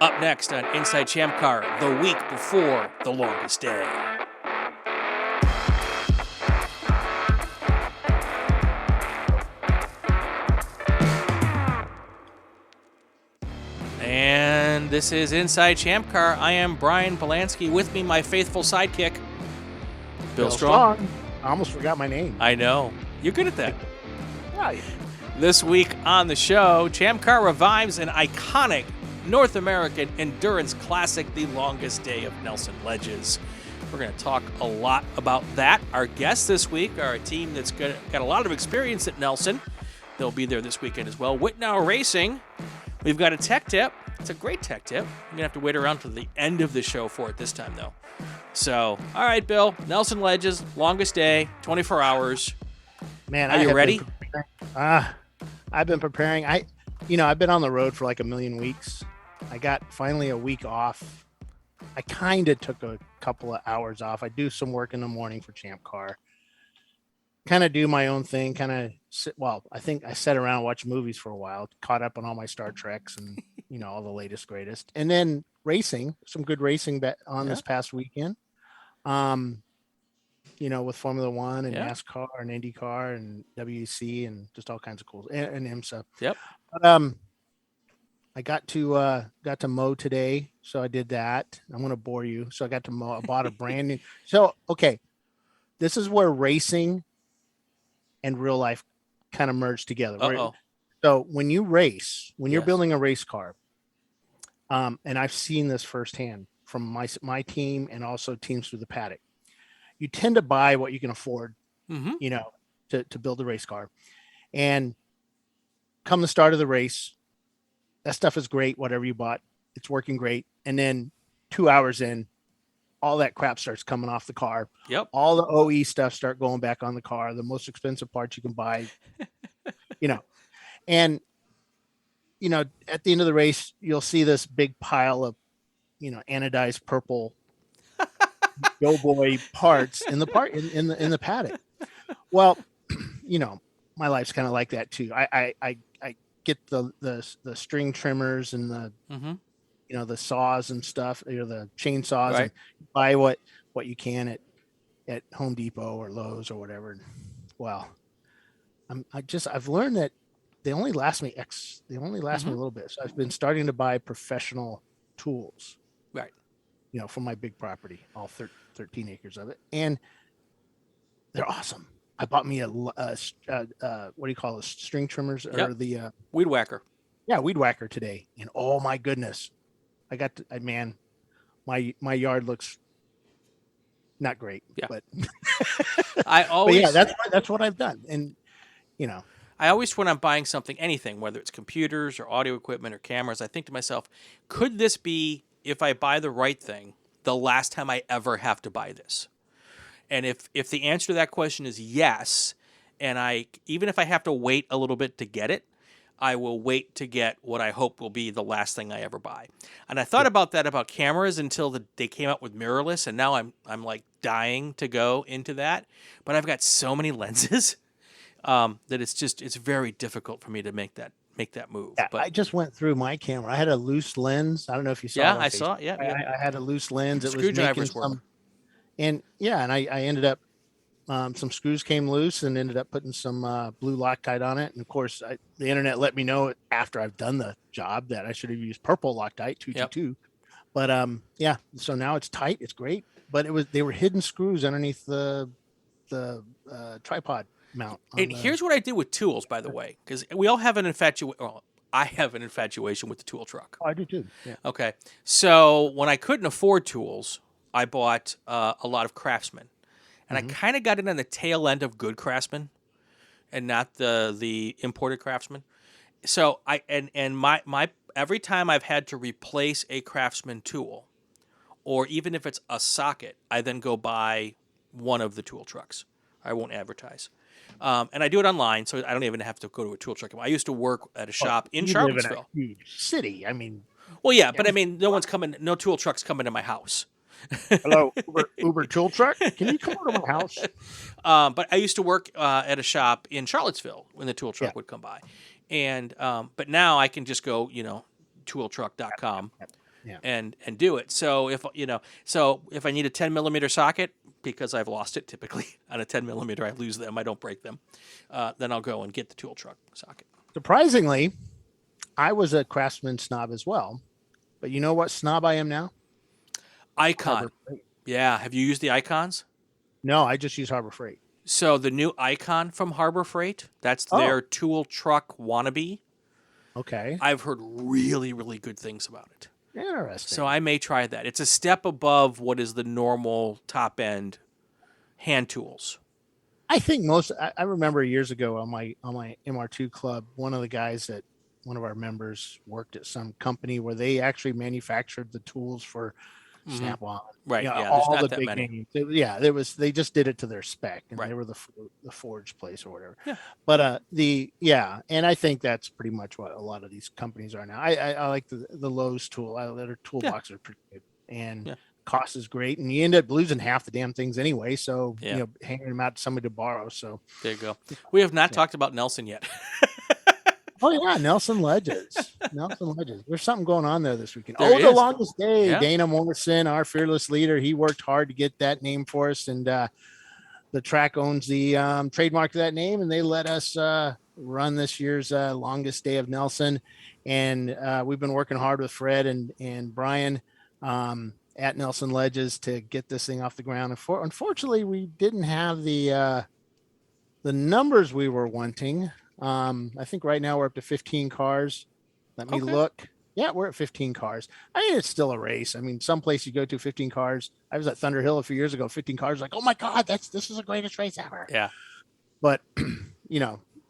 Up next on Inside ChampCar, the week before the longest day. And this is Inside ChampCar. I am Brian Bielanski. With me, my faithful sidekick, Bill Strong. I almost forgot my name. I know. You're good at that. Right. This week on the show, ChampCar revives an iconic North American endurance classic, the longest day of Nelson Ledges. We're going to talk a lot about that. Our guests this week are a team that's got a lot of experience at Nelson. They'll be there this weekend as well. Wittenauer Racing. We've got a tech tip. It's a great tech tip. You're going to have to wait around to the end of the show for it this time, though. So, all right, Bill. Nelson Ledges, longest day, 24 hours. Man, are you ready? I've been preparing. I've been on the road for like a million weeks. I got finally a week off. I kind of took a couple of hours off. I do some work in the morning for ChampCar. Kind of do my own thing. I think I sat around and watched movies for a while. Caught up on all my Star Treks and all the latest greatest. And then racing, some good racing this past weekend. With Formula One and NASCAR and IndyCar and WEC and just all kinds of cool and IMSA. Yep. But I got to mow today, so I did that. I'm going to bore you. So I got to mow. I bought a brand new. So okay, this is where racing and real life kind of merge together. So when you race, when you're building a race car, and I've seen this firsthand from my team and also teams through the paddock, you tend to buy what you can afford, to build a race car. And come the start of the race, that stuff is great. Whatever you bought, it's working great. And then 2 hours in, all that crap starts coming off the car. Yep. All the OE stuff start going back on the car. The most expensive parts you can buy, and at the end of the race, you'll see this big pile of, anodized purple Doughboy parts in the paddock. Well, my life's kind of like that too. I get the string trimmers and the the saws and stuff, the chainsaws, right. And buy what you can at Home Depot or Lowe's or whatever. Well, I've learned that they only last me me a little bit. So I've been starting to buy professional tools. Right. For my big property, all 13 acres of it. And they're awesome. I bought me a what do you call it? String trimmers or the weed whacker. Yeah, weed whacker today. And oh my goodness, I got my yard looks not great. Yeah. But that's what I've done. And I always, when I'm buying something, anything, whether it's computers or audio equipment or cameras, I think to myself, could this be, if I buy the right thing, the last time I ever have to buy this? And if the answer to that question is yes, and even if I have to wait a little bit to get it, I will wait to get what I hope will be the last thing I ever buy. And I thought about that about cameras until they came out with mirrorless, and now I'm like dying to go into that. But I've got so many lenses that it's very difficult for me to make that move. Yeah, but I just went through my camera. I had a loose lens. I don't know if you saw. Yeah, I saw it. Yeah, I had a loose lens. It was screwdrivers were. And I ended up some screws came loose and ended up putting some blue Loctite on it. And of course, the internet let me know after I've done the job that I should have used purple Loctite 222. But so now it's tight. It's great. But they were hidden screws underneath the tripod mount. And here's what I did with tools, by the way, because we all have an infatuation. Well, I have an infatuation with the tool truck. Oh, I do too. Yeah. Okay. So when I couldn't afford tools, I bought a lot of Craftsman. And I kind of got in on the tail end of good Craftsman and not the imported Craftsman. So my every time I've had to replace a Craftsman tool, or even if it's a socket, I then go buy one of the tool trucks. I won't advertise. And I do it online, so I don't even have to go to a tool truck. I used to work at a shop in Charlottesville. Live in a huge city. I mean, well, yeah, but I mean, no tool trucks coming to my house. Hello, Uber tool truck. Can you come over to my house? But I used to work at a shop in Charlottesville when the tool truck would come by, and but now I can just go, tooltruck.com, Yeah. and do it. So if I need a 10 millimeter socket because I've lost it typically on a 10 millimeter, I lose them. I don't break them. Then I'll go and get the tool truck socket. Surprisingly, I was a Craftsman snob as well, but you know what snob I am now? Icon. Harbor Freight. Yeah. Have you used the icons? No, I just use Harbor Freight. So the new Icon from Harbor Freight, that's Oh, their tool truck wannabe. okay. I've heard really, really good things about it. So Interesting. I may try that. It's a step above what is the normal top end hand tools. I think I remember years ago on my MR2 club, one of the guys that one of our members worked at some company where they actually manufactured the tools for Mm-hmm. Snap-on. Right. Yeah, Yeah. There's all not the that big many. names. There was they just did it to their spec, and Right. they were the forge place or whatever. Yeah. But and I think that's pretty much what a lot of these companies are now. I like the Lowe's tool. Their toolboxes are pretty good, and Yeah. cost is great, and you end up losing half the damn things anyway. So Yeah. hanging them out to somebody to borrow. So There you go. We have not yeah. talked about Nelson yet. Oh yeah, Nelson Ledges. Nelson Ledges. There's something going on there this weekend. There Oh, the is. longest day. Yeah. Dana Morrison, our fearless leader, he worked hard to get that name for us, and the track owns the trademark of that name, and they let us run this year's longest day of Nelson. And we've been working hard with Fred and Brian at Nelson Ledges to get this thing off the ground. And unfortunately, we didn't have the numbers we were wanting. I think right now we're up to 15 cars. Let me look. Yeah, we're at 15 cars. I mean, it's still a race. I mean, some place you go to 15 cars. I was at Thunder Hill a few years ago, 15 cars, like, oh my God, this is the greatest race ever. Yeah. But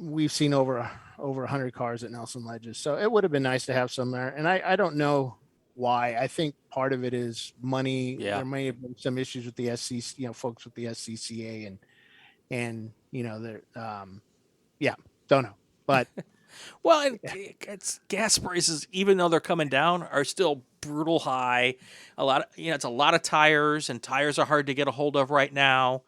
we've seen over 100 cars at Nelson Ledges. So it would have been nice to have some there. And I don't know why. I think part of it is money. Yeah. There may have been some issues with the SCC, folks with the SCCA and they're don't know. But Well, it's gas prices, even though they're coming down, are still brutal high. It's a lot of tires, and tires are hard to get a hold of right now.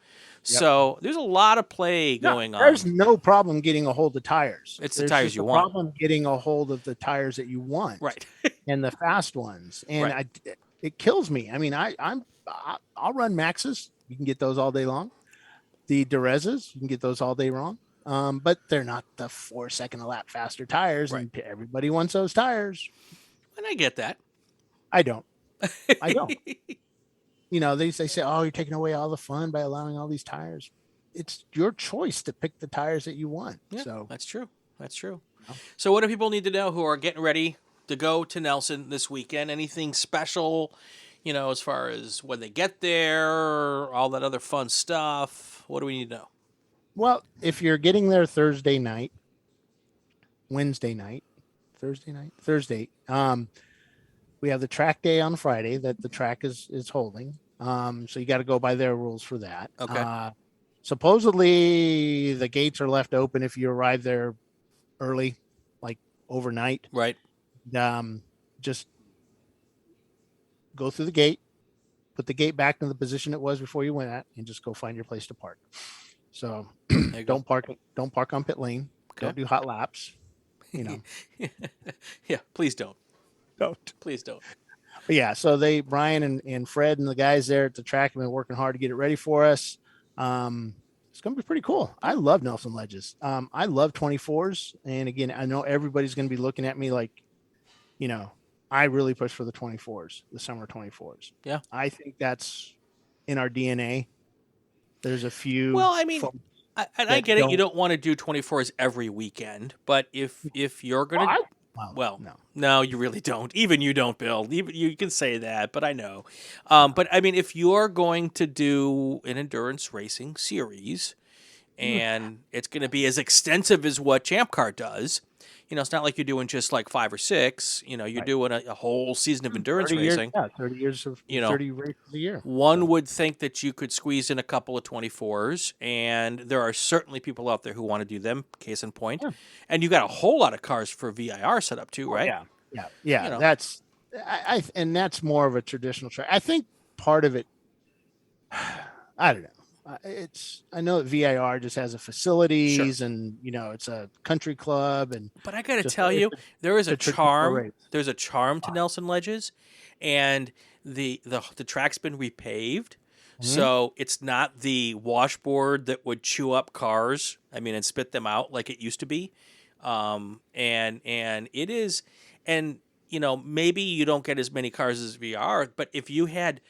Yep. So there's a lot of play going on. There's no problem getting a hold of tires. It's the tires just you a want. problem getting a hold of the tires that you want, Right. and the fast ones. And it kills me. I mean, I'll run Maxes. You can get those all day long. The Derezas, you can get those all day long. But they're not the 4 second a lap faster tires, and everybody wants those tires. And I get that. I don't. They say, oh, you're taking away all the fun by allowing all these tires. It's your choice to pick the tires that you want. Yeah, so that's true. So what do people need to know who are getting ready to go to Nelson this weekend? Anything special, as far as when they get there, all that other fun stuff? What do we need to know? Well, if you're getting there Thursday, we have the track day on Friday that the track is holding. So you got to go by their rules for that. Okay. Supposedly the gates are left open if you arrive there early, like overnight. Right. Just go through the gate, put the gate back in the position it was before you went at, and just go find your place to park. So don't park on pit lane. Okay. Don't do hot laps. Yeah, please don't. Please don't. But yeah, so Brian and Fred and the guys there at the track have been working hard to get it ready for us. It's going to be pretty cool. I love Nelson Ledges. I love 24s. And again, I know everybody's going to be looking at me like, I really push for the 24s, the summer 24s. Yeah. I think that's in our DNA. There's a few. Well, I mean, I get it. You don't want to do 24s every weekend, but if you're going to, no, you really don't. Even you don't, Bill. Even you can say that, but I know. But I mean, if you're going to do an endurance racing series, and it's going to be as extensive as what ChampCar does, it's not like you're doing just like 5 or 6. You're doing a whole season of endurance racing. 30 years of 30 races a year. One would think that you could squeeze in a couple of 24s, and there are certainly people out there who want to do them. Case in point, and you got a whole lot of cars for VIR set up too, right? Yeah. That's and that's more of a traditional track. I think part of it, I don't know. I know that VIR just has a Sure. facilities and, it's a country club and But I got to just, tell you, there is it's a a traditional charm. race. There's a charm to Nelson Ledges, and the track's been repaved, Mhm. so it's not the washboard that would chew up cars. I mean, and spit them out like it used to be. And it is, and maybe you don't get as many cars as VR, but if you had,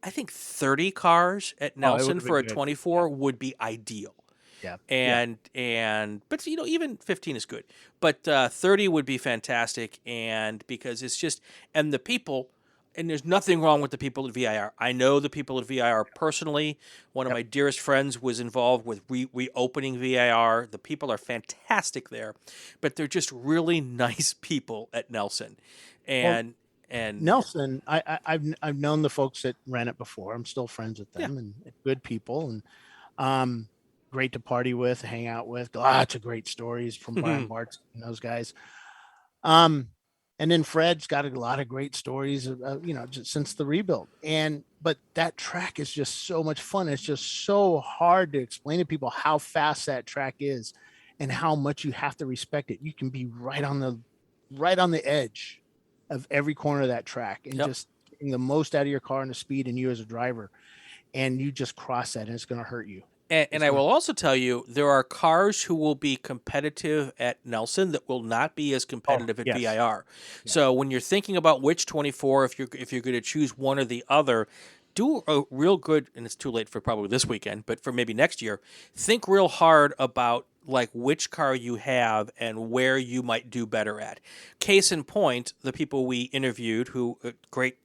I think 30 cars at Oh, it would Nelson have been for a good. Yeah. 24 would be ideal. Yeah. Yeah. And but even 15 is good, but 30 would be fantastic, and because it's just, and the people, and there's nothing wrong with the people at VIR. I know the people at VIR personally. One of Yep. my dearest friends was involved with reopening VIR. The people are fantastic there, but they're just really nice people at Nelson. Well, And Nelson, I've known the folks that ran it before. I'm still friends with yeah. them and good people and um great to party with, hang out with. Lots of great stories from Brian Bart and those guys. Um, and then Fred's got a lot of great stories, just since the rebuild. But that track is just so much fun. It's just so hard to explain to people how fast that track is, and how much you have to respect it. You can be right on the edge of every corner of that track, and Yep. just getting the most out of your car and the speed, and you as a driver, and you just cross that, and it's going to hurt you. And It's I going will also tell you, there are cars who will be competitive at Nelson that will not be as to. Oh, competitive at yes, VIR. yes, So when you're thinking about which 24, if you're going to choose one or the other, do a real good. And it's too late for probably this weekend, but for maybe next year, think real hard about like which car you have and where you might do better at. Case in point, the people we interviewed, who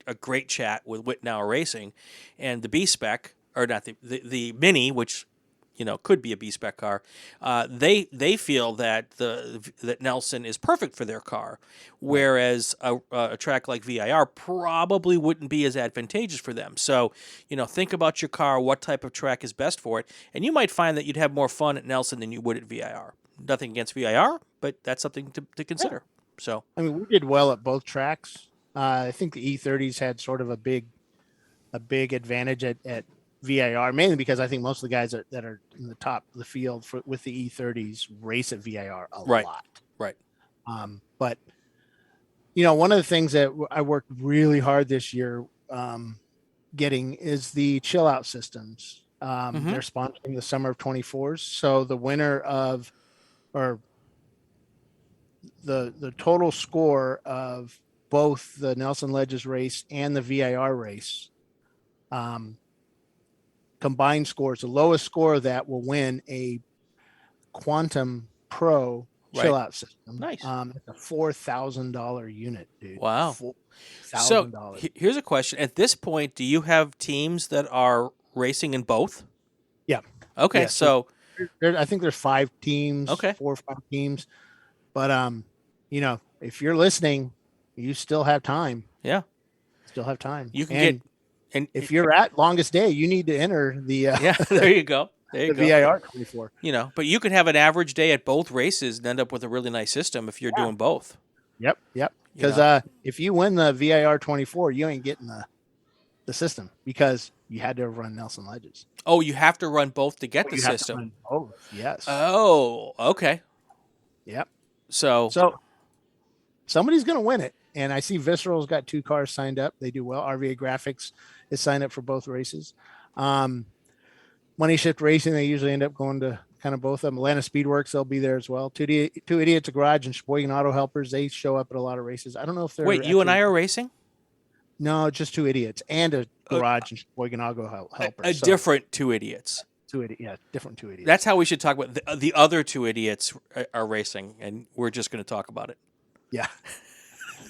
a great chat with Wittenauer Racing, and the B spec, or not the Mini, which could be a B spec car. They feel that that Nelson is perfect for their car, right. whereas a track like VIR probably wouldn't be as advantageous for them. So think about your car, what type of track is best for it, and you might find that you'd have more fun at Nelson than you would at VIR. Nothing against VIR, but that's something to Yeah. consider. So I mean, we did well at both tracks. I think the E30s had sort of a big advantage at VIR, mainly because I think most of the guys that are in the top of the field with the E30s race at VIR a right, lot. right, But one of the things that I worked really hard this year getting is the chill out systems. mm-hmm. They're sponsoring the summer of 24s, so the winner of or the total score of both the Nelson Ledges race and the VIR race, um, combined scores, the lowest score of that will win a Quantum Pro chill Right, out system. nice. It's a $4,000 unit, dude. Wow. Four So thousand dollars. here's a question: at this point, do you have teams that are racing in both? Yeah. Okay, Yes. so I think there's 5 teams, okay, 4 or 5 teams. But if you're listening, you still have time. yeah, Still have time. you can get, And and if you're at longest day, you need to enter the yeah, there you go, there you the go. VIR 24. But you could have an average day at both races and end up with a really nice system if you're Yeah. doing both. Yep. Yep. You Because know, if you win the VIR 24, you ain't getting the system because you had to run Nelson Ledges. oh, you have to run both to get Or the you have to system. run both. Yes. Oh, okay. Yep. So So somebody's going to win it. And I see Visceral's got 2 cars signed up. They do well. RVA Graphics is signed up for both races. Money Shift Racing, they usually end up going to kind of both of them. Atlanta Speedworks, they'll be there as well. Two Idiots, a Garage, and Sheboygan Auto Helpers, they show up at a lot of races. I don't know if they're wait, you and actually, I are racing no, just Two Idiots and a a, Garage and Sheboygan Auto Helpers. a So different two idiots. different Two Idiots. That's how we should talk about the other two idiots are racing, and we're just going to talk about it. Yeah.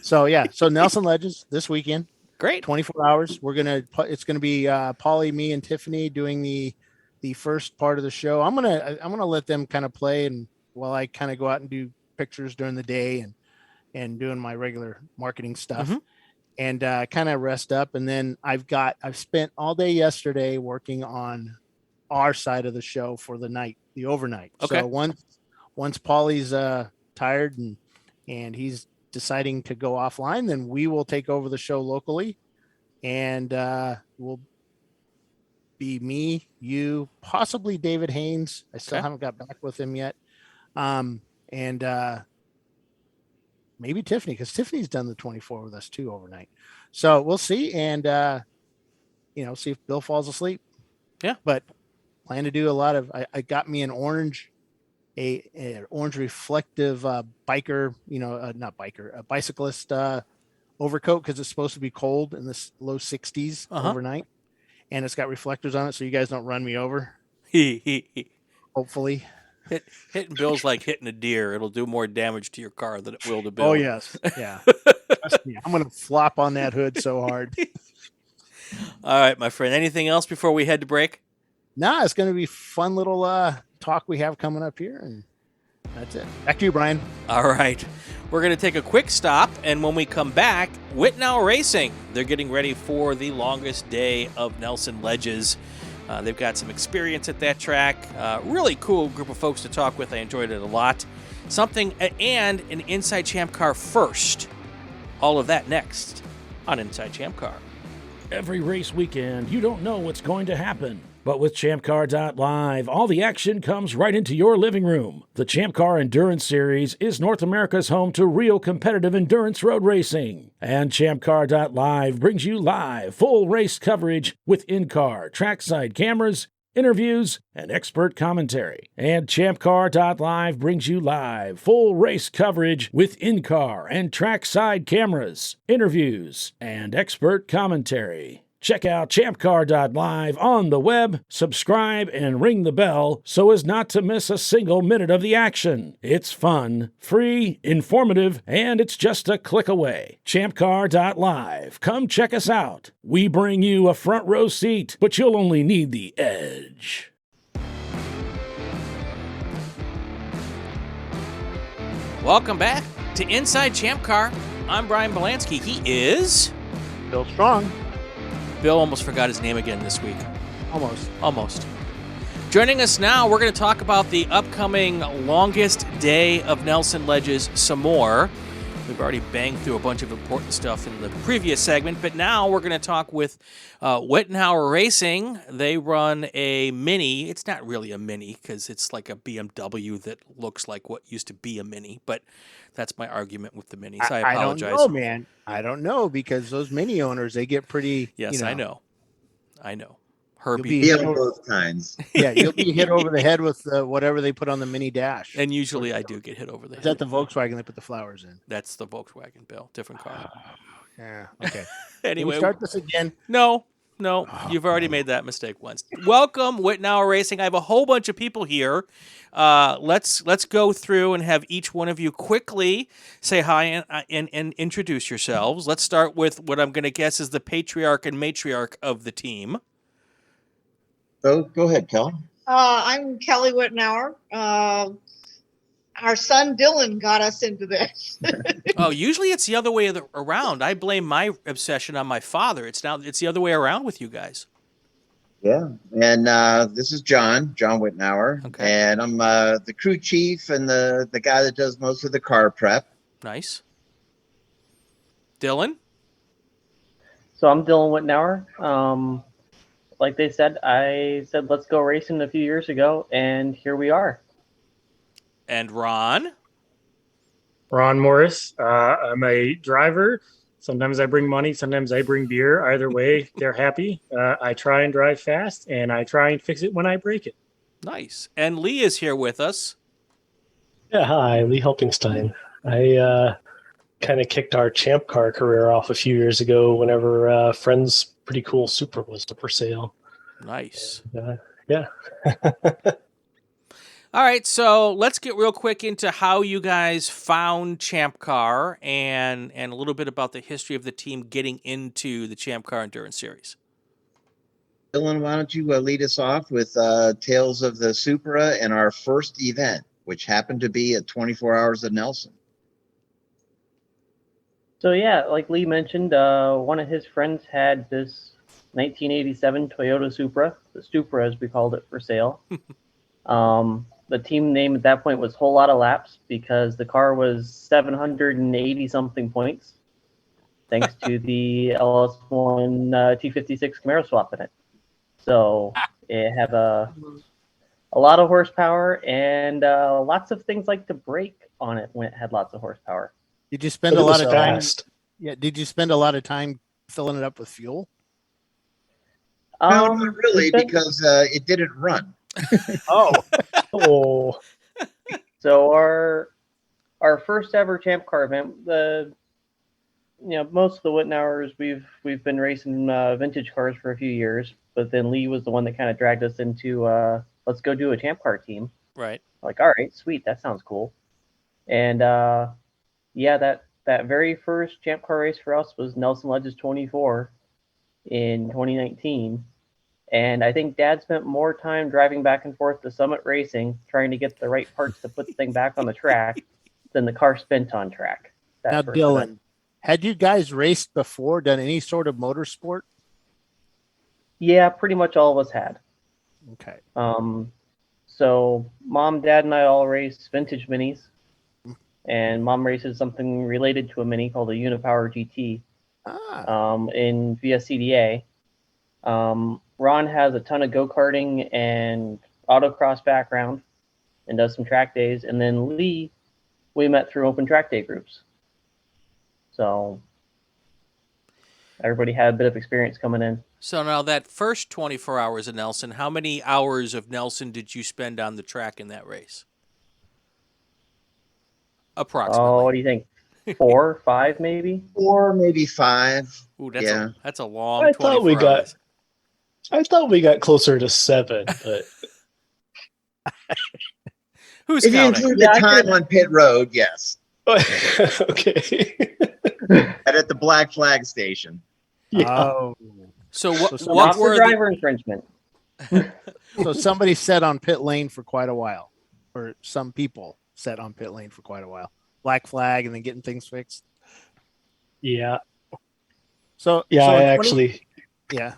So Nelson Ledges this weekend, Great. 24 hours. It's gonna be Polly, me, and Tiffany doing the first part of the show. I'm gonna let them kind of play, and while I kind of go out and do pictures during the day and doing my regular marketing stuff, Mm-hmm. and kind of rest up. And then I've spent all day yesterday working on our side of the show for the overnight. Okay. So once Paulie's tired and he's deciding to go offline, then we will take over the show locally, and we'll be me, you, possibly David Haynes. I still Okay. haven't got back with him yet. And maybe Tiffany, because Tiffany's done the 24 with us too overnight. So we'll see. And, see if Bill falls asleep. Yeah. But plan to do a lot of, I got me an orange reflective biker, not biker, a bicyclist overcoat, because it's supposed to be cold in this low 60s overnight, and it's got reflectors on it so you guys don't run me over. Hopefully. Hitting Bill's like hitting a deer. It'll do more damage to your car than it will to Bill. Oh yes, yeah. Trust me, I'm gonna flop on that hood so hard. All right, my friend. Anything else before we head to break? Nah, it's gonna be fun little talk we have coming up here, and that's it. Back to you, Brian. All right. We're going to take a quick stop, and when we come back, Wittenauer Racing. They're getting ready for the longest day of Nelson Ledges. They've got some experience at that track. Really cool group of folks to talk with. I enjoyed it a lot. And an Inside ChampCar first. All of that next on Inside ChampCar. Every race weekend, you don't know what's going to happen. But with ChampCar.live, all the action comes right into your living room. The ChampCar Endurance Series is North America's home to real competitive endurance road racing. And ChampCar.live brings you live, full race coverage with in-car, trackside cameras, interviews, and expert commentary. And ChampCar.live brings you live, full race coverage with in-car and trackside cameras, interviews, and expert commentary. Check out ChampCar.live on the web, subscribe, and ring the bell so as not to miss a single minute of the action. It's fun, free, informative, and it's just a click away. ChampCar.live. Come check us out. We bring you a front row seat, but you'll only need the edge. Welcome back to Inside ChampCar. I'm Brian Bielanski. He is Bill Strong. Bill almost forgot his name again this week. Almost. Joining us now, we're going to talk about the upcoming longest day of Nelson Ledges some more. We've already banged through a bunch of important stuff in the previous segment, but now we're going to talk with Wittenauer Racing. They run a Mini. It's not really a Mini because it's like a BMW that looks like what used to be a Mini, but that's my argument with the Minis. I apologize. I don't know, man. I don't know, because those Mini owners, they get pretty. Yes, I know. Herbie. Be of both kinds. Yeah, you'll be hit over the head with whatever they put on the Mini dash. And usually I do get hit over the head. Is that the Volkswagen they put the flowers in? That's the Volkswagen, Bill. Different car. Yeah. Okay. Anyway, Can we start this again? No, you've already made that mistake once. Welcome, Wittenauer Racing. I have a whole bunch of people here. Let's go through and have each one of you quickly say hi and introduce yourselves. Let's start with what I'm going to guess is the patriarch and matriarch of the team. So go ahead, Kelly. I'm Kelly Wittenauer. Our son Dylan got us into this. Oh, usually it's the other way around. I blame my obsession on my father. It's the other way around with you guys. Yeah, and this is John Wittenauer, okay. And I'm the crew chief and the guy that does most of the car prep. Nice. Dylan? So I'm Dylan Wittenauer. Like they said, I said, let's go racing a few years ago, and here we are. And Ron? Ron Morris. I'm a driver. Sometimes I bring money. Sometimes I bring beer. Either way, they're happy. I try and drive fast, and I try and fix it when I break it. Nice. And Lee is here with us. Yeah, hi, Lee Helpingstein. I kind of kicked our ChampCar career off a few years ago whenever Friend's pretty cool Supra was up for sale. Nice. Yeah. All right, so let's get real quick into how you guys found ChampCar and a little bit about the history of the team getting into the ChampCar Endurance Series. Dylan, why don't you lead us off with Tales of the Supra and our first event, which happened to be at 24 Hours of Nelson. So yeah, like Lee mentioned, one of his friends had this 1987 Toyota Supra, the Supra as we called it, for sale. The team name at that point was Whole Lotta Laps because the car was 780 something points, thanks to the LS1 T56 Camaro swap in it. So it had a lot of horsepower and lots of things like the brake on it when it had lots of horsepower. Did you spend But a it lot was of time? fast. Yeah. Did you spend a lot of time filling it up with fuel? No, not really, we spent- because it didn't run. Oh, Oh, So our first ever ChampCar event, most of the Wittenauers we've been racing vintage cars for a few years, but then Lee was the one that kind of dragged us into let's go do a ChampCar team. Right. Like, all right, sweet, that sounds cool. And yeah, that very first ChampCar race for us was Nelson Ledges 24 in 2019. And I think Dad spent more time driving back and forth to Summit Racing trying to get the right parts to put the thing back on the track than the car spent on track. now first Dylan, event. had you guys raced before? Done any sort of motorsport? Yeah, pretty much all of us had. Okay. So Mom, Dad, and I all race vintage minis, and Mom races something related to a mini called a Unipower GT in via CDA. Ron has a ton of go-karting and autocross background and does some track days. And then Lee, we met through open track day groups. So everybody had a bit of experience coming in. So now that first 24 hours of Nelson, how many hours of Nelson did you spend on the track in that race? Approximately. Oh, what do you think? 4, 5, maybe? 4, maybe 5. Ooh, Yeah. that's a long I 24 thought we got. hours. I thought we got closer to 7, but Who's If you counting? include Yeah, the I time could- on pit road, yes. okay. And at the Black Flag station. Yeah. Oh, So what So Not what for were the, driver infringement. so somebody sat on pit lane for quite a while, or some people sat on pit lane for quite a while. Black flag and then getting things fixed. Yeah. So Yeah. so I in 20 actually yeah.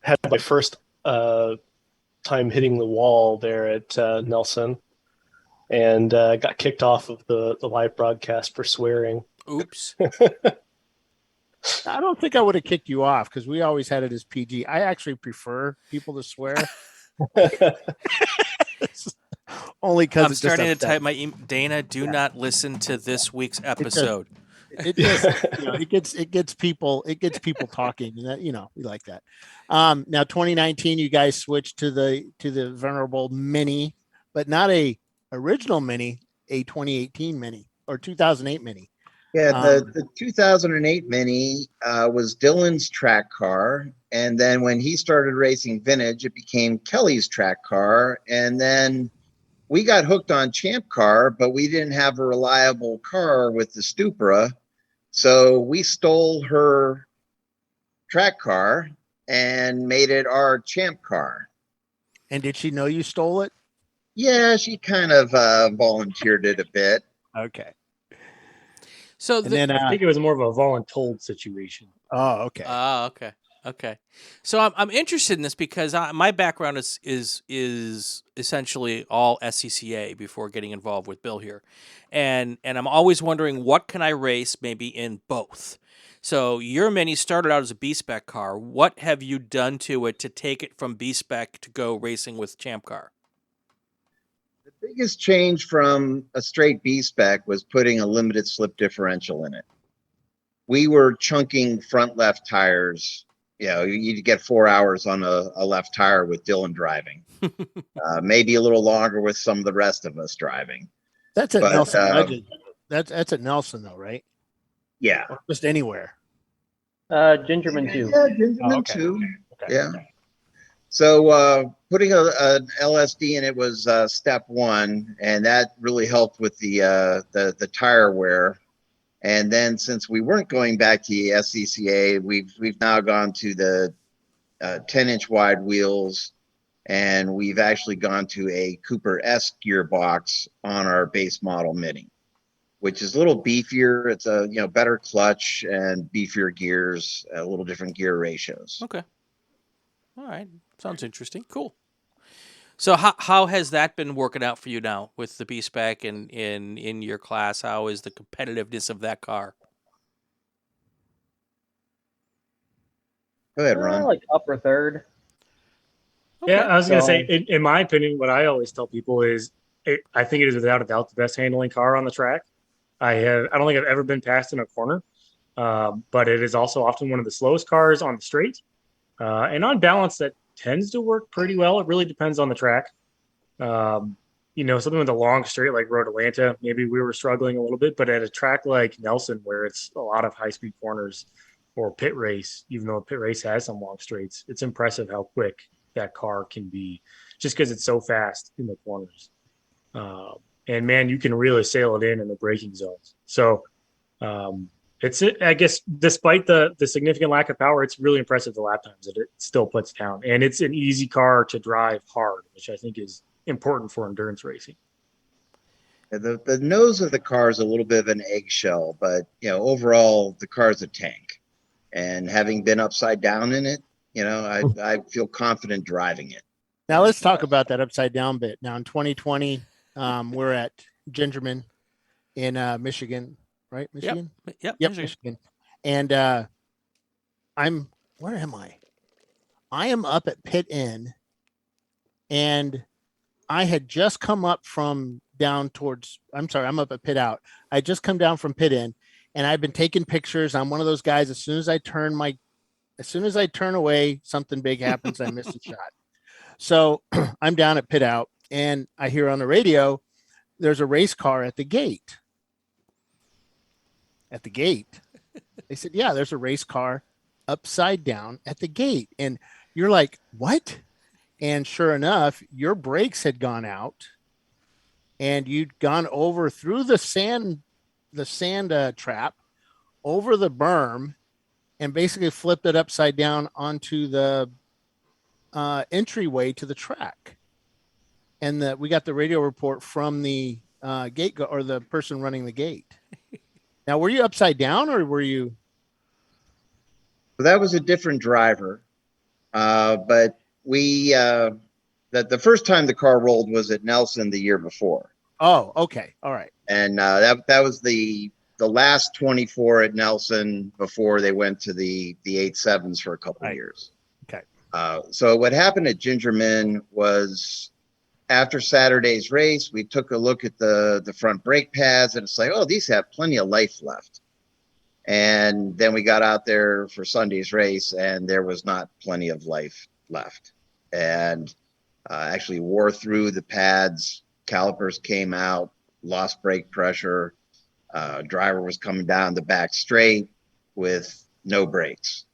had my first time hitting the wall there at Nelson, and got kicked off of the live broadcast for swearing. oops. I don't think I would have kicked you off because we always had it as PG. I actually prefer people to swear only because I'm starting to type my Dana, do not listen to this week's episode. It just it gets people talking, and that we like that. Now 2019, you guys switched to the venerable mini, but not a original mini, a 2018 mini or 2008 mini. Yeah, the 2008 Mini was Dylan's track car. And then when he started racing vintage, it became Kelly's track car. And then we got hooked on ChampCar, but we didn't have a reliable car with the Stupra. So we stole her track car and made it our ChampCar. And did she know you stole it? Yeah, she kind of volunteered it a bit. Okay. So And then I think it was more of a voluntold situation. oh, okay. oh, okay. So I'm interested in this because my background is essentially all SCCA before getting involved with Bill here, and I'm always wondering what can I race maybe in both. So your Mini started out as a B-Spec car. What have you done to it to take it from B-Spec to go racing with ChampCar? The biggest change from a straight B-Spec was putting a limited slip differential in it. We were chunking front left tires. You'd get 4 hours on a left tire with Dylan driving. Maybe a little longer with some of the rest of us driving. That's at but, Nelson Legend. That's at Nelson though, right? Yeah. Or just anywhere. Gingerman too. Yeah, Gingerman Oh, okay. too. Okay. Yeah. So putting an LSD in it was step one, and that really helped with the tire wear. And then since we weren't going back to the SCCA, we've now gone to the 10-inch wide wheels, and we've actually gone to a Cooper S gearbox on our base model Mini, which is a little beefier. It's a better clutch and beefier gears, a little different gear ratios. Okay. All right. Sounds interesting. Cool. So how has that been working out for you now with the B-Spec and in your class? How is the competitiveness of that car? Go ahead, Ron. Like upper third. Yeah, I was going to So- say, in my opinion, what I always tell people is I think it is without a doubt the best handling car on the track. I don't think I've ever been passed in a corner, but it is also often one of the slowest cars on the straight. And on balance, that tends to work pretty well. It really depends on the track. Something with a long straight like Road Atlanta, maybe we were struggling a little bit, but at a track like Nelson, where it's a lot of high-speed corners, or Pit Race, even though Pit Race has some long straights, it's impressive how quick that car can be, just because it's so fast in the corners. And man, you can really sail it in the braking zones. So I guess, despite the significant lack of power, it's really impressive the lap times that it still puts down. And it's an easy car to drive hard, which I think is important for endurance racing. The nose of the car is a little bit of an eggshell, but overall the car is a tank. And having been upside down in it, I feel confident driving it. Now let's talk about that upside down bit. Now in 2020, we're at Gingerman in Michigan, right? Michigan. Yep. Michigan. And where am I? I am up at Pit Inn, and I had just come up from I'm up at Pit Out. I just come down from Pit Inn, and I've been taking pictures. I'm one of those guys. As soon as I turn away, something big happens. I miss a shot. So I'm down at Pit Out, and I hear on the radio, there's a race car at the gate. At the gate. They said, yeah, there's a race car upside down at the gate. And you're like, what? And sure enough, your brakes had gone out, and you'd gone over through the sand trap, over the berm, and basically flipped it upside down onto the entryway to the track. And we got the radio report from the gate or the person running the gate. Now, were you upside down, or were you? So that was a different driver, but the first time the car rolled was at Nelson the year before. Oh, okay, all right. And that was the last 24 at Nelson before they went to the 8.7s for a couple of years. Okay. So what happened at Gingerman was, after Saturday's race, we took a look at the front brake pads, and it's like, oh, these have plenty of life left. And then we got out there for Sunday's race, and there was not plenty of life left. And actually wore through the pads. Calipers came out, lost brake pressure. Driver was coming down the back straight with no brakes,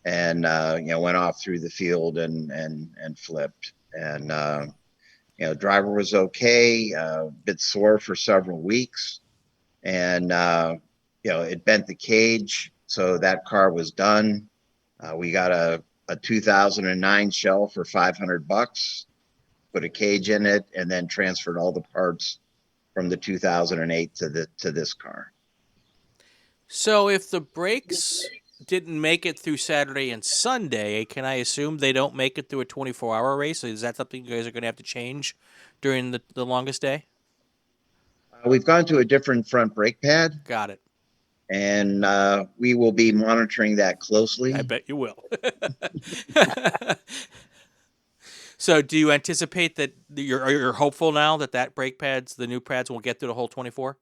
and went off through the field and flipped. And driver was okay, a bit sore for several weeks, and it bent the cage, so that car was done. We got a 2009 shell for $500, put a cage in it, and then transferred all the parts from the 2008 to this car. So if the brakes didn't make it through Saturday and Sunday, can I assume they don't make it through a 24-hour race? Is that something you guys are going to have to change during the longest day? We've gone to a different front brake pad. Got it. And we will be monitoring that closely. I bet you will. So do you anticipate that you're hopeful now that the new pads will get through the whole 24?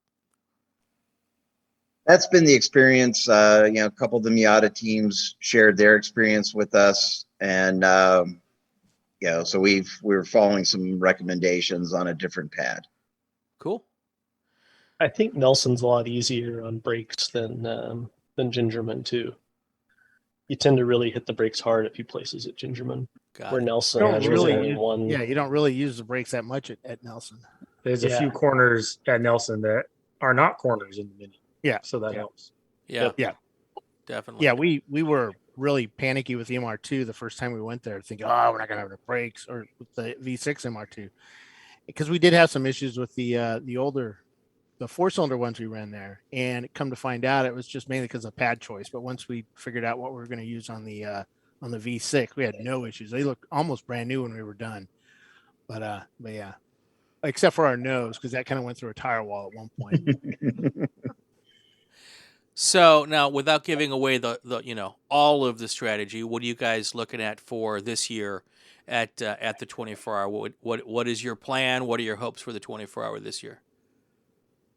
That's been the experience. A couple of the Miata teams shared their experience with us, and so we're following some recommendations on a different pad. Cool. I think Nelson's a lot easier on brakes than Gingerman too. You tend to really hit the brakes hard a few places at Gingerman, where Nelson has only one. Yeah, you don't really use the brakes that much at Nelson. There's a few corners at Nelson that are not corners in the Mini. Yeah, so that helps. Yeah, definitely. Yeah, we were really panicky with the MR2 the first time we went there, thinking, oh, we're not gonna have enough brakes, or with the V6 MR2, because we did have some issues with the 4-cylinder ones we ran there, and come to find out it was just mainly because of pad choice. But once we figured out what we were going to use on the V6, we had no issues. They looked almost brand new when we were done. But yeah, except for our nose, because that kind of went through a tire wall at one point. So now, without giving away the all of the strategy, what are you guys looking at for this year at the 24-hour. What is your plan? What are your hopes for the 24-hour this year?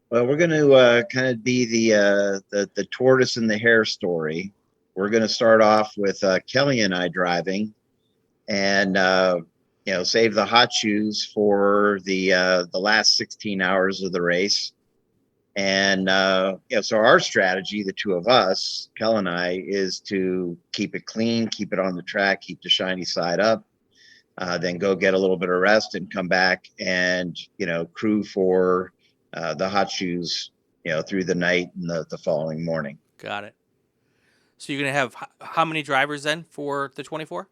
Well, we're going to kind of be the tortoise and the hare story. We're going to start off with Kelly and I driving, and save the hot shoes for the last 16 hours of the race. And so our strategy, the two of us, Kel and I, is to keep it clean, keep it on the track, keep the shiny side up, then go get a little bit of rest and come back and crew for the hot shoes, through the night and the following morning. Got it. So you're going to have how many drivers then for the 24?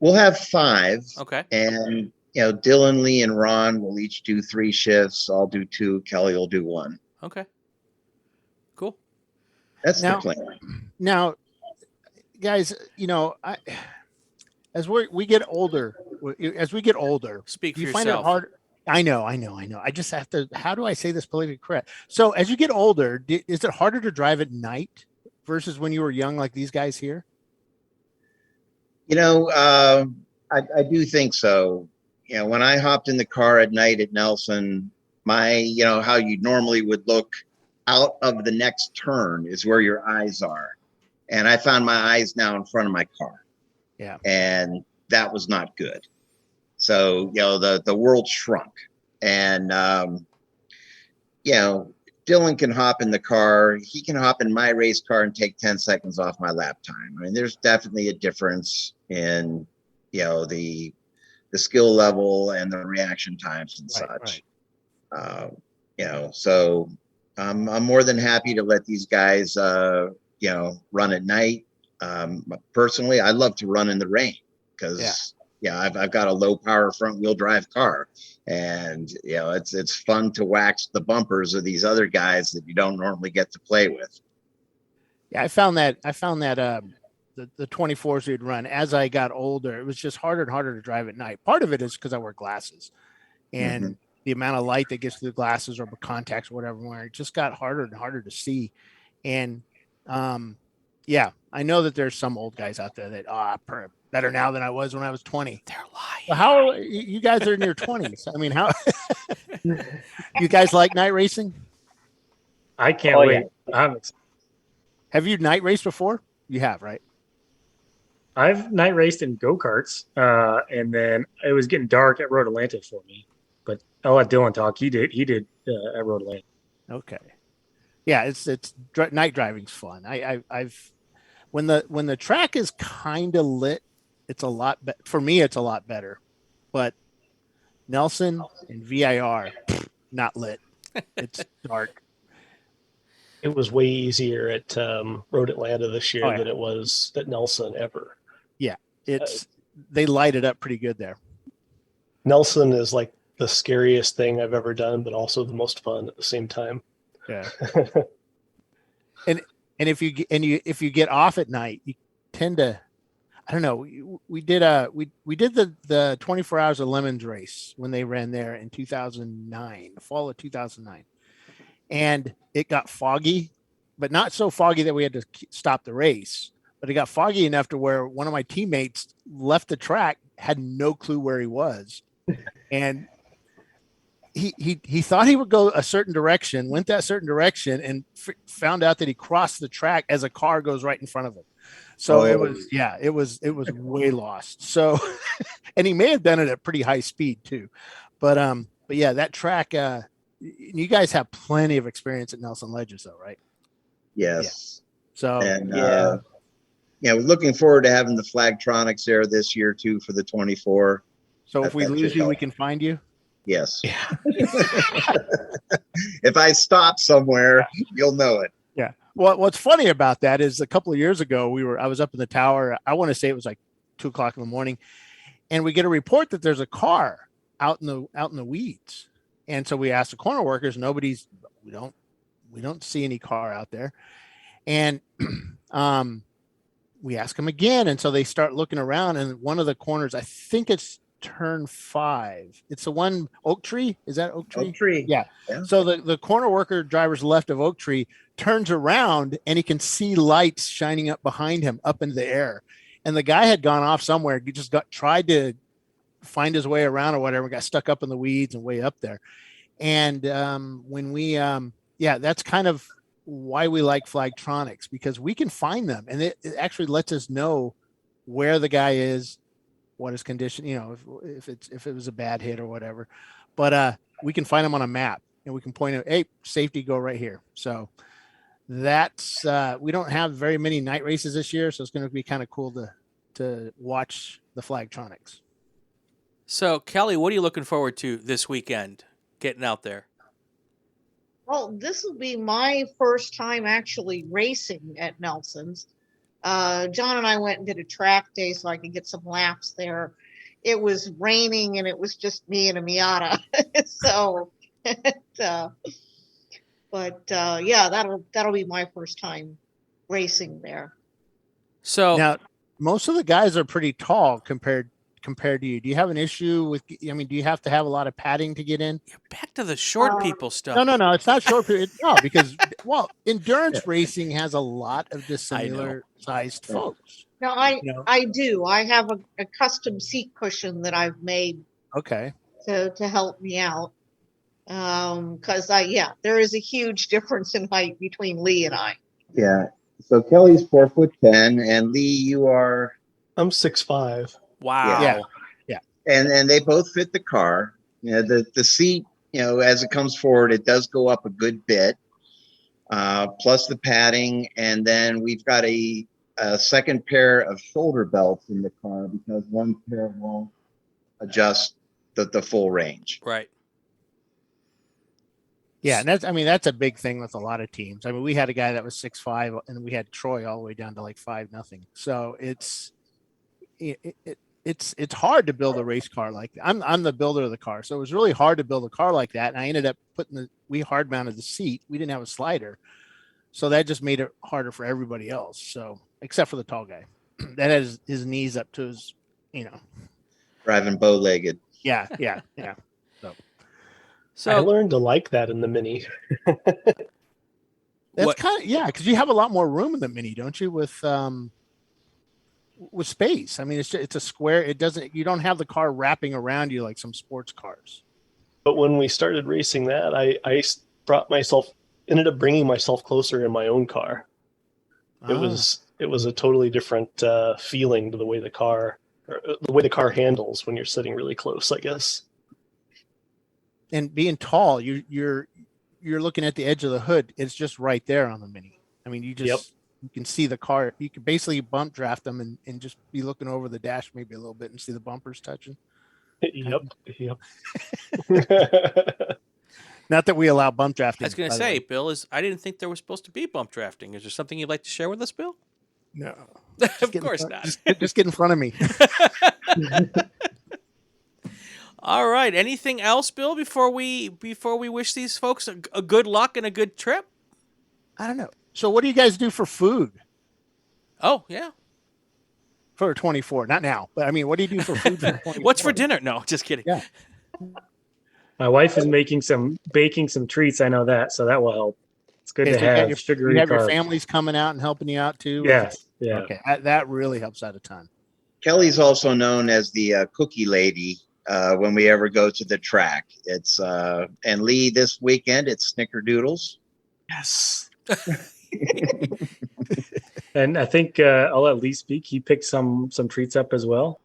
We'll have 5. Okay. And, Dylan, Lee, and Ron will each do 3 shifts. I'll do 2. Kelly will do 1. Okay. Cool. That's the plan. Now, guys, as we get older, Speak for you yourself. find it hard. I know. I just have to. How do I say this politically correct? So, as you get older, is it harder to drive at night versus when you were young, like these guys here? I do think so. When I hopped in the car at night at Nelson, how you normally would look out of the next turn is where your eyes are. And I found my eyes now in front of my car. Yeah. And that was not good. So, the world shrunk. And, Dylan can hop in the car. He can hop in my race car and take 10 seconds off my lap time. I mean, there's definitely a difference in, the skill level and the reaction times and such. Right. So I'm more than happy to let these guys, run at night. Personally, I love to run in the rain because I've got a low power front wheel drive car, and it's fun to wax the bumpers of these other guys that you don't normally get to play with. Yeah, I found that the 24s we'd run as I got older, it was just harder and harder to drive at night. Part of it is because I wear glasses, and the amount of light that gets through the glasses or contacts or whatever, where it just got harder and harder to see. And I know that there's some old guys out there that better now than I was when I was 20. They're lying. Well, how you guys are in your 20s? I mean, how you guys like night racing? I can't wait. Yeah. Have you night raced before? You have, right? I've night raced in go-karts, and then it was getting dark at Road Atlanta for me. But I'll let Dylan talk. He did at Road Atlanta. Okay. Yeah, it's night driving's fun. I've when the track is kind of lit, it's a lot for me. It's a lot better, but Nelson and VIR not lit. It's dark. It was way easier at Road Atlanta this year than it was at Nelson ever. Yeah, they light it up pretty good there. Nelson is like the scariest thing I've ever done, but also the most fun at the same time. Yeah. and if you get off at night, you tend to, I don't know. We did the 24 Hours of Lemons race when they ran there in 2009, the fall of 2009, and it got foggy, but not so foggy that we had to stop the race. But it got foggy enough to where one of my teammates left the track, had no clue where he was, and he thought he would go a certain direction, went that certain direction, and found out that he crossed the track as a car goes right in front of him. So it was way lost. So, and he may have done it at pretty high speed too, but yeah, that track. You guys have plenty of experience at Nelson Ledges, though, right? Yes. Yeah. So and we're looking forward to having the Flagtronics there this year too for the 24. So if we lose you, we can find you. Yes. Yeah. If I stop somewhere, you'll know it. Yeah. Well, what's funny about that is a couple of years ago, I was up in the tower. I want to say it was like 2:00 in the morning, and we get a report that there's a car out in the weeds. And so we asked the corner workers. We don't see any car out there. And we ask them again. And so they start looking around, and one of the corners, I think it's turn 5. It's the one Oak Tree. Is that Oak Tree? Oak Tree. Yeah. So the corner worker driver's left of Oak Tree turns around, and he can see lights shining up behind him up into the air. and the guy had gone off somewhere. He just tried to find his way around or whatever, got stuck up in the weeds and way up there. And when we, that's kind of why we like Flagtronics, because we can find them, and it actually lets us know where the guy is, what his condition, if it was a bad hit or whatever. But we can find them on a map, and we can point out, hey, safety, go right here. So that's we don't have very many night races this year, so it's going to be kind of cool to watch the Flagtronics. So, Kelly, what are you looking forward to this weekend, getting out there? Well, this will be my first time actually racing at Nelson's. John and I went and did a track day so I could get some laps there. It was raining, and it was just me and a Miata. So, that'll be my first time racing there. So now, most of the guys are pretty tall compared to you. Do you have an issue with, do you have to have a lot of padding to get in? Back to the short people stuff. No, it's not short people. No, because endurance racing has a lot of dissimilar sized folks. No, I do. I have a custom seat cushion that I've made. Okay. To help me out. Because there is a huge difference in height between Lee and I. Yeah. So Kelly's 4'10", and Lee, you are? I'm 6'5". Wow. Yeah. And they both fit the car. The seat, as it comes forward, it does go up a good bit. Plus the padding, and then we've got a second pair of shoulder belts in the car because one pair won't adjust the full range. Right. Yeah, and that's a big thing with a lot of teams. I mean, we had a guy that was 6'5", and we had Troy all the way down to like 5-0. So it's hard to build a race car like that. I'm the builder of the car, so it was really hard to build a car like that. And I ended up we hard mounted the seat. We didn't have a slider, so that just made it harder for everybody else. So except for the tall guy, that has his knees up to his, driving bow-legged. Yeah. So I learned to like that in the Mini. That's kind of, because you have a lot more room in the Mini, don't you? With space. I mean, it's a square. You don't have the car wrapping around you like some sports cars. But when we started racing that, I ended up bringing myself closer in my own car. It was a totally different feeling to the way the car handles when you're sitting really close, I guess. And being tall, you're looking at the edge of the hood. It's just right there on the Mini. I mean, you can see the car. You can basically bump draft them and just be looking over the dash maybe a little bit and see the bumpers touching. Yep. Not that we allow bump drafting. I was going to say, Bill, I didn't think there was supposed to be bump drafting. Is there something you'd like to share with us, Bill? No. Of course not. Just get in front of me. All right. Anything else, Bill, before we wish these folks a good luck and a good trip? I don't know. So what do you guys do for food? Oh, yeah. For 24, not now, but I mean, what do you do for food for 24? What's for dinner? No, just kidding. Yeah. My wife is baking some treats. I know that, so that will help. It's good to have sugary. You have your carbs. families coming out and helping you out too. Yeah. Yeah. Okay, that really helps out a ton. Kelly's also known as the cookie lady when we ever go to the track. It's and Lee, this weekend it's snickerdoodles. Yes. And I think I'll let Lee speak. He picked some treats up as well.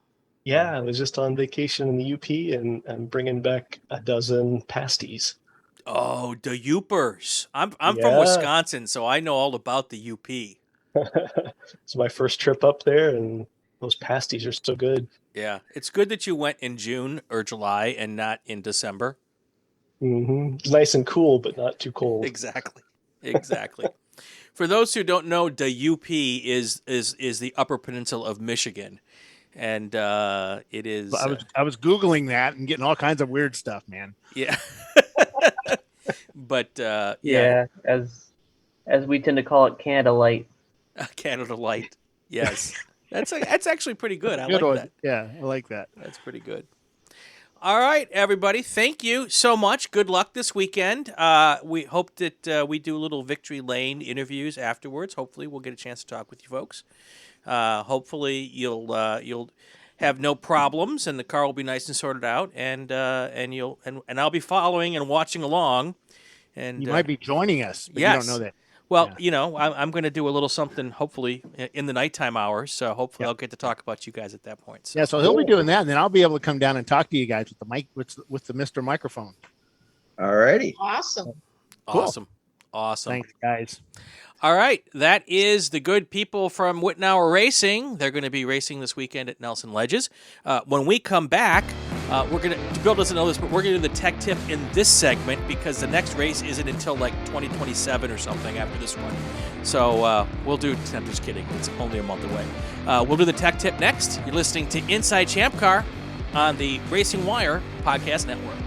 Yeah, I was just on vacation in the UP and I'm bringing back a dozen pasties. Oh, the Upers. I'm from Wisconsin, so I know all about the UP. It's my first trip up there, and those pasties are so good. Yeah, it's good that you went in June or July and not in December. Mm-hmm. It's nice and cool, but not too cold. Exactly. For those who don't know, the UP is the Upper Peninsula of Michigan, and it is. I was Googling that and getting all kinds of weird stuff, man. Yeah. But yeah, as we tend to call it, Canada Light. Canada Light. Yes, that's actually pretty good. I Good like one. that. Yeah, I like that. That's pretty good. All right, everybody. Thank you so much. Good luck this weekend. We hope that we do a little Victory Lane interviews afterwards. Hopefully, we'll get a chance to talk with you folks. Hopefully, you'll have no problems, and the car will be nice and sorted out, and I'll be following and watching along. And you might be joining us, but yes. you don't know that. Well, I'm going to do a little something, hopefully, in the nighttime hours. So hopefully I'll get to talk about you guys at that point. So. Yeah, so he'll be doing that, and then I'll be able to come down and talk to you guys with the mic, with the Mr. Microphone. All righty. Awesome. Cool. Awesome. Thanks, guys. All right, that is the good people from Wittenauer Racing. They're going to be racing this weekend at Nelson Ledges. When we come back, we're going to, Bill doesn't know this, but we're going to do the tech tip in this segment because the next race isn't until like 2027 or something after this one. So we'll do, I'm just kidding, it's only a month away. We'll do the tech tip next. You're listening to Inside ChampCar on the Racing Wire Podcast Network.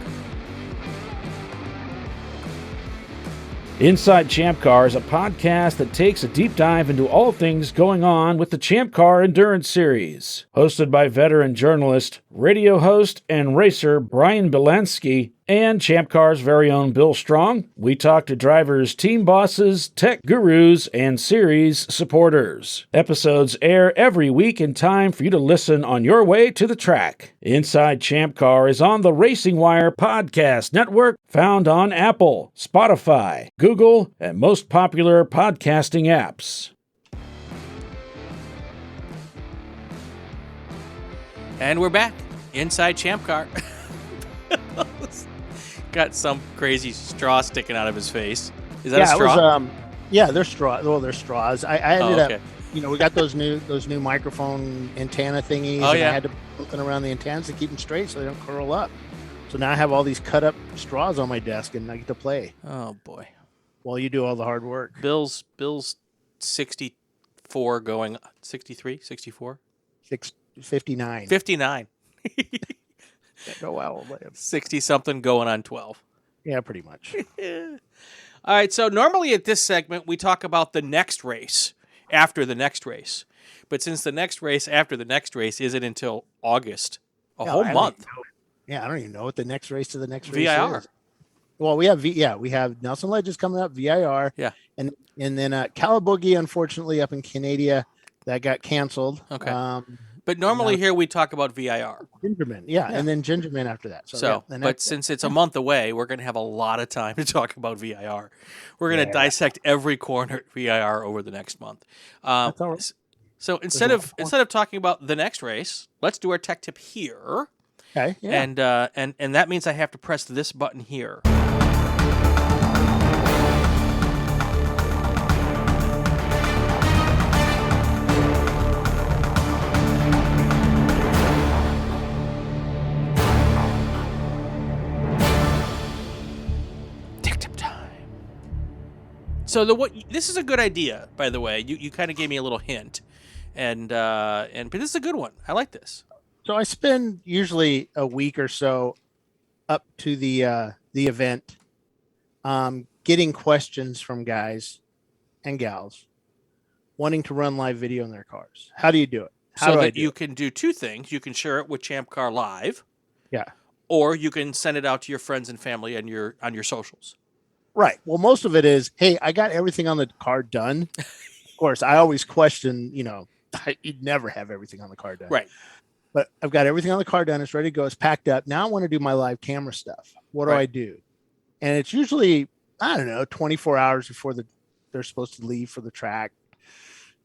Inside ChampCar is a podcast that takes a deep dive into all things going on with the ChampCar Endurance Series. Hosted by veteran journalist, radio host, and racer Brian Bielanski and ChampCar's very own Bill Strong, we talk to drivers, team bosses, tech gurus, and series supporters. Episodes air every week in time for you to listen on your way to the track. Inside ChampCar is on the Racing Wire Podcast Network, found on Apple, Spotify, Google, and most popular podcasting apps. And we're back. Inside ChampCar. Got some crazy straw sticking out of his face. Is that a straw? They're straw. Well, they're straws. I ended up, we got those new microphone antenna thingies. Oh, yeah. I had to put something around the antennas to keep them straight so they don't curl up. So now I have all these cut up straws on my desk and I get to play. Oh boy. While you do all the hard work. Bill's 64 going 63, 64? 59. 59. Go well. 60 something going on 12. Yeah, pretty much. All right, so normally at this segment we talk about the next race after the next race. But since the next race after the next race isn't until August, whole month. I don't even know what the next race to the next race VIR. is. Well, we have Nelson Ledges coming up, VIR. Yeah. And then Calaboogie, unfortunately, up in Canada, that got canceled. Okay. But normally here we talk about VIR. Gingerman, and then Gingerman after that. But since it's a month away, we're going to have a lot of time to talk about VIR. We're going to dissect every corner at VIR over the next month. So instead of talking about the next race, let's do our tech tip here. Okay. Yeah. And that means I have to press this button here. So this is a good idea, by the way. You kind of gave me a little hint, but this is a good one. I like this. So I spend usually a week or so up to the event, getting questions from guys and gals wanting to run live video in their cars. How do you do it? You can do two things. You can share it with ChampCar Live. Yeah. Or you can send it out to your friends and family on your socials. Right. Well, most of it is, hey, I got everything on the car done. Of course, I always question, you'd never have everything on the car done. Right. But I've got everything on the car done. It's ready to go. It's packed up. Now I want to do my live camera stuff. What do I do? And it's usually, 24 hours before they're supposed to leave for the track.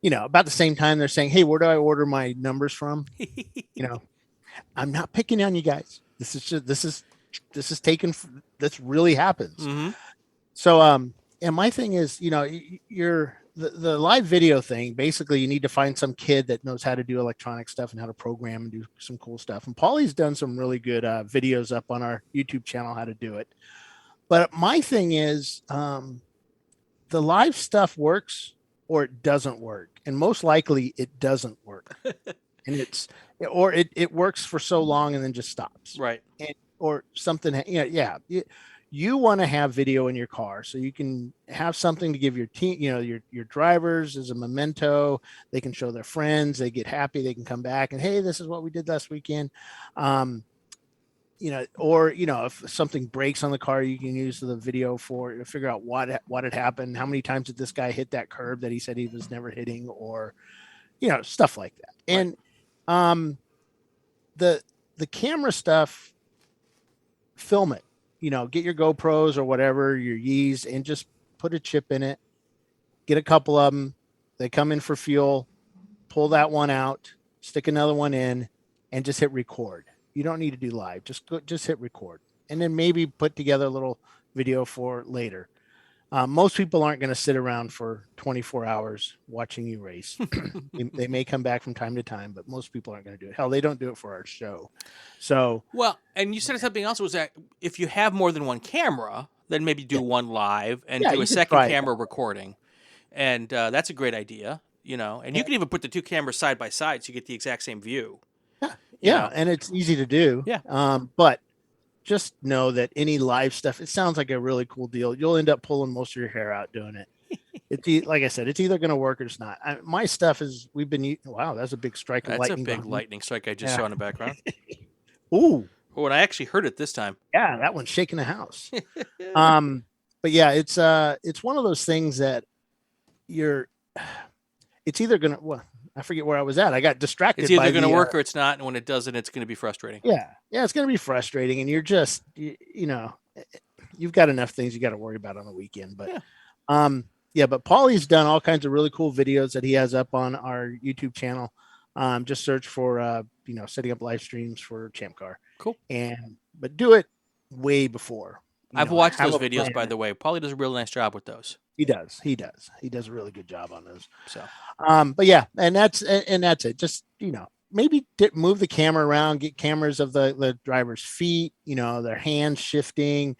About the same time they're saying, hey, where do I order my numbers from? I'm not picking on you guys. This is taken. This really happens. Mm-hmm. So, and my thing is, the live video thing, basically you need to find some kid that knows how to do electronic stuff and how to program and do some cool stuff. And Paulie's done some really good videos up on our YouTube channel, how to do it. But my thing is, the live stuff works or it doesn't work. And most likely it doesn't work. And it works for so long and then just stops. Right. Or something, you want to have video in your car so you can have something to give your team, your drivers as a memento. They can show their friends, they get happy, they can come back and, hey, this is what we did last weekend. or if something breaks on the car, you can use the video to figure out what had happened. How many times did this guy hit that curb that he said he was never hitting, or stuff like that. Right. And the camera stuff, film it. Get your GoPros or whatever, your Yees, and just put a chip in it. Get a couple of them. They come in for fuel. Pull that one out. Stick another one in, and just hit record. You don't need to do live. Just hit record, and then maybe put together a little video for later. Most people aren't going to sit around for 24 hours watching you race. They may come back from time to time, but most people aren't going to do it. Hell, they don't do it for our show. So, well, and you said something else was that if you have more than one camera, then maybe do one live and do a second camera recording. And that's a great idea, and you can even put the two cameras side by side so you get the exact same view. Yeah. And it's easy to do. Yeah. But just know that any live stuff, it sounds like a really cool deal. You'll end up pulling most of your hair out doing it. It's like I said, it's either going to work or it's not. My stuff is, wow, that's a big strike of lightning. That's a big lightning strike I just saw in the background. Ooh. Oh, and I actually heard it this time. Yeah, that one's shaking the house. But yeah, it's one of those things that it's either going to, I forget where I was at. I got distracted. It's either going to work or it's not. And when it doesn't, it's going to be frustrating. Yeah. Yeah. It's going to be frustrating. And you're just, you've got enough things you got to worry about on the weekend. But, but Paulie's done all kinds of really cool videos that he has up on our YouTube channel. Just search for, setting up live streams for ChampCar. Cool. But do it way before. I've watched those videos, by the way. Paulie does a real nice job with those. He does. He does a really good job on those. So, but yeah, and that's it. Just, maybe move the camera around, get cameras of the driver's feet, their hands shifting,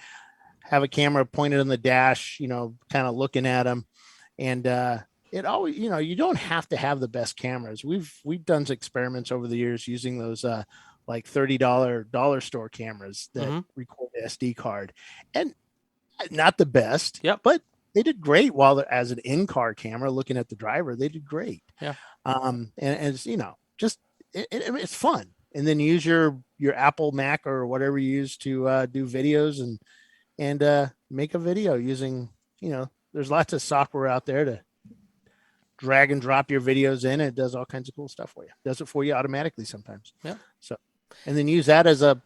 have a camera pointed on the dash, kind of looking at them. And, it always, you don't have to have the best cameras. We've done some experiments over the years using those, like $30 dollar store cameras that record the SD card, and not the best, but they did great as an in-car camera looking at the driver. They did great. Yeah. And as just it's fun. And then use your Apple Mac or whatever you use to do videos and make a video using, there's lots of software out there to drag and drop your videos in. It does all kinds of cool stuff for you. Does it for you automatically sometimes. Yeah. So, and then use that as a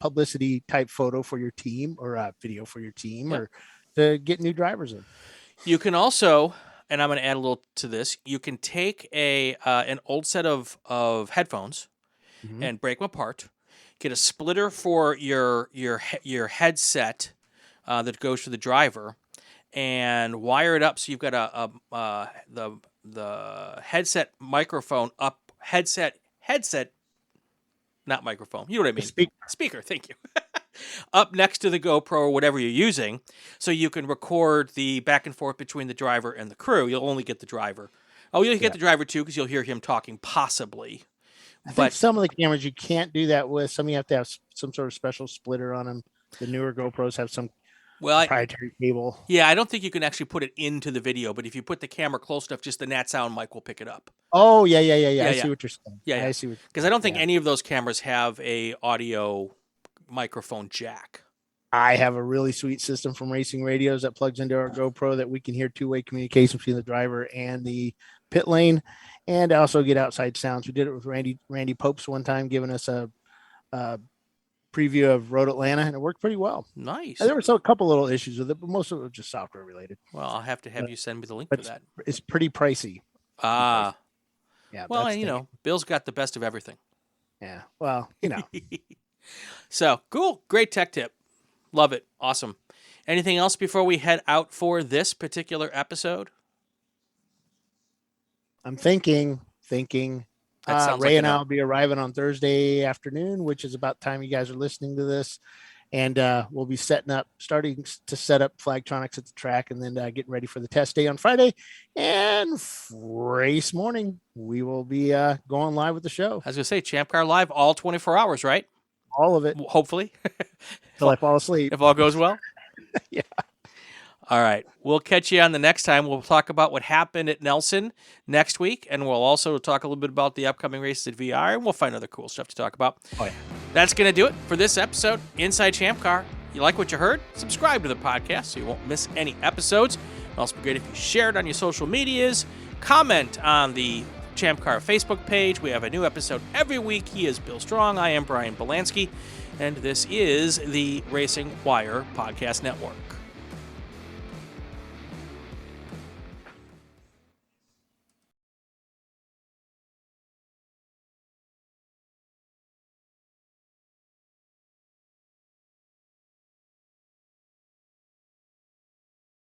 publicity type photo for your team or a video for your team or to get new drivers in. You can also, and I'm going to add a little to this, you can take an old set of headphones and break them apart, get a splitter for your headset that goes to the driver, and wire it up so you've got the headset microphone up, headset, not microphone. You know what I mean? Speaker, thank you. Up next to the GoPro or whatever you're using, so you can record the back and forth between the driver and the crew. You'll only get the driver. Oh, you'll get the driver too, because you'll hear him talking possibly. I think some of the cameras you can't do that with. Some you have to have some sort of special splitter on them. The newer GoPros have some proprietary cable. Yeah, I don't think you can actually put it into the video, but if you put the camera close enough, just the nat sound mic will pick it up. Oh, yeah. I see what you're saying. Yeah. I see what. Because I don't think any of those cameras have a audio microphone jack. I have a really sweet system from Racing Radios that plugs into our GoPro that we can hear two-way communication between the driver and the pit lane, and also get outside sounds. We did it with Randy Popes one time, giving us a preview of Road Atlanta, and it worked pretty well. Nice. And there were a couple little issues with it, but most of it was just software related. Well, I'll have to have you send me the link for that. It's pretty pricey. Yeah. Well, and, Bill's got the best of everything. Yeah. Well, So cool. Great tech tip. Love it. Awesome. Anything else before we head out for this particular episode? I'm thinking Ray and I will be arriving on Thursday afternoon, which is about the time you guys are listening to this. And we'll be starting to set up Flagtronics at the track, and then getting ready for the test day on Friday. And race morning, we will be going live with the show. I was going to say, ChampCar Live all 24 hours, right? All of it. Hopefully. Till I fall asleep. If all goes well? Yeah. All right. We'll catch you on the next time. We'll talk about what happened at Nelson next week, and we'll also talk a little bit about the upcoming races at VR, and we'll find other cool stuff to talk about. Oh, yeah. That's going to do it for this episode, Inside Champ Car. You like what you heard? Subscribe to the podcast so you won't miss any episodes. It'd also be great if you share it on your social medias. Comment on the ChampCar Facebook page. We have a new episode every week. He is Bill Strong. I am Brian Bielanski. And this is the Racing Wire Podcast Network.